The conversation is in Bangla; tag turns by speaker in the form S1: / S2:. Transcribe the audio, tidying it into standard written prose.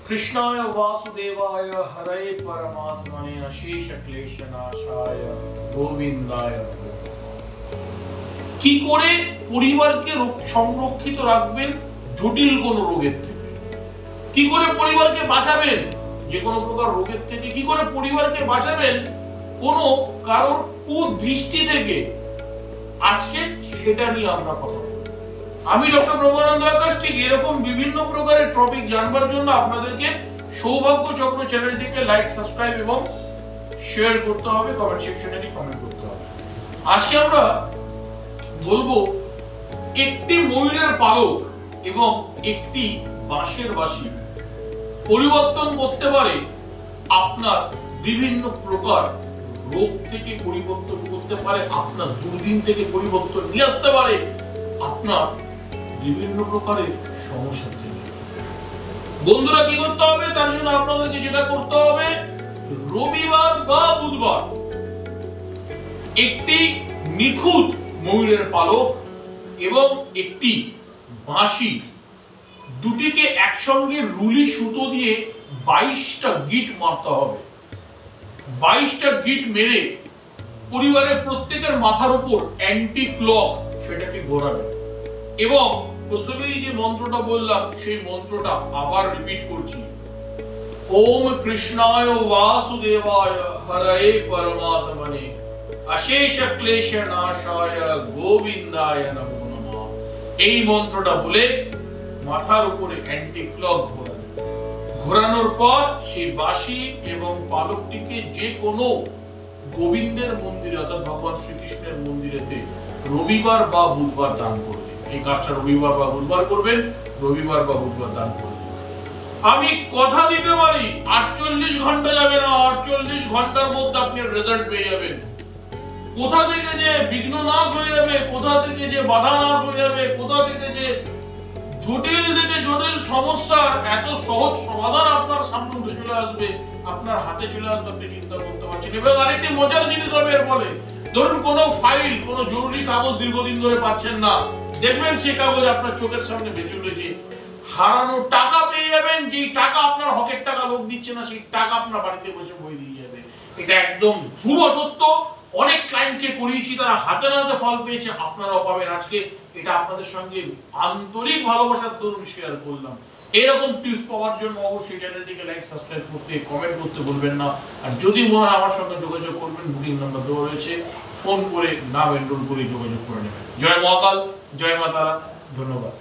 S1: कृष्णाय वासुदेवाय हरे परमात्मने अशेष क्लेशनाशाय गोविंदाय। কি করে পরিবারকে সংরক্ষিত রাখবেন জটিল কোন রোগের থেকে? কি করে পরিবারকে বাঁচাবেন যে কোনো প্রকার রোগের থেকে? কি করে পরিবারকে বাঁচাবেন কোন কারোর কুদৃষ্টি থেকে? আজকে সেটা নিয়ে আমরা কথা বলবো। আমি ডক্টর প্রজ্ঞানন্দ আকাশ, ঠিক এরকম বিভিন্ন প্রকারের টপিক জানবার জন্য আপনাদেরকে সৌভাগ্য চক্র চ্যানেলটিকে লাইক, সাবস্ক্রাইব এবং শেয়ার করতে হবে, কমেন্ট সেকশনে কমেন্ট করতে হবে। আজকে আমরা বলবো একটি ময়ূরের পালক এবং একটি বাঁশের বাঁশি পরিবর্তন করতে পারে আপনার বিভিন্ন প্রকার রোগ থেকে, পরিবর্তন করতে পারে আপনার দুর্দিন থেকে, পরিবর্তন নিয়ে আসতে পারে আপনার বিভিন্ন প্রকারের সমস্যা থেকে। বন্ধুরা, কি করতে হবে? তার জন্য আপনাদেরকে যেটা করতে হবে, রবিবার বা বুধবার একটি নিখুঁত ময়ূরের পালক এবং একটি বাঁশি দুটিকে একসঙ্গে রুলি সুতো দিয়ে 22টা গিট মারতে হবে। 22টা গিট মেরে পরিবারের প্রত্যেকের মাথার উপর অ্যান্টি ক্লক সেটাকে ঘোরাবে এবং প্রথমেই যে মন্ত্রটা বললাম সেই মন্ত্রটা আবার রিপিট করছি। ওম কৃষ্ণায় বাসুদেবায় হরে পরমাত্মনে অশেষ ক্লেশনাশায় গোবিন্দায় নমো নমঃ। এই মন্ত্রটা বলে মাথার উপরে অ্যান্টি ক্লক ঘোরানোর পর সেই বাঁশি এবং পালকটিকে যে কোনো গোবিন্দের মন্দিরে অর্থাৎ ভগবান শ্রীকৃষ্ণের মন্দিরেতে রবিবার বা বুধবার দান করবেন। এই কাজটা রবিবার বা বুধবার করবেন, রবিবার বা বুধবার দান করবেন। আমি কথা দিতে পারি 48 ঘন্টা যাবে না, 48 ঘন্টার মধ্যে আপনি রেজাল্ট পেয়ে যাবেন। কোথা থেকে যে বিঘ্ন নাশ হয়ে যাবে, কোথা থেকে যে বাধা নাশ হয়ে যাবে, কোথা থেকে যে জটিল থেকে জটিল সমস্যার এত সহজ সমাধান আপনার সামনে উঠে চলে আসবে, আপনার হাতে চলে আসবে, আপনি চিন্তা করতে পারছেন। এবং আরেকটি মজার জিনিস হবে এর ফলে, ধরুন কোনো ফাইল, কোনো জরুরি কাগজ দীর্ঘদিন ধরে পাচ্ছেন না, দেখবেন সেই কাগজ আপনার চোখের সামনে ভেসে উঠেছে। হারানো টাকা পেয়ে যাবেন, যে টাকা আপনার হকের টাকা লোক দিচ্ছে না, সেই টাকা আপনার বাড়িতে বসে বই দিয়ে যাবে। এটা একদম ধ্রুব সত্য। অনেক ক্লায়েন্টকে করিয়েছি, তারা হাতে না হাতে ফল পেয়েছে, আপনারাও পাবেন। আজকে এটা আপনাদের সঙ্গে আন্তরিক ভালোবাসার দরুন শেয়ার করলাম। এরকম টিপস পাওয়ার জন্য অবশ্যই চ্যানেলটিকে লাইক, সাবস্ক্রাইব করতে, কমেন্ট করতে ভুলবেন না। আর যদি মনে হয় আমার সঙ্গে যোগাযোগ করবেন, বুকিং নাম্বার দেওয়া রয়েছে, ফোন করে নাম এনরোল করে যোগাযোগ করে নেবেন। জয় মহাকাল, জয় মা তারা, ধন্যবাদ।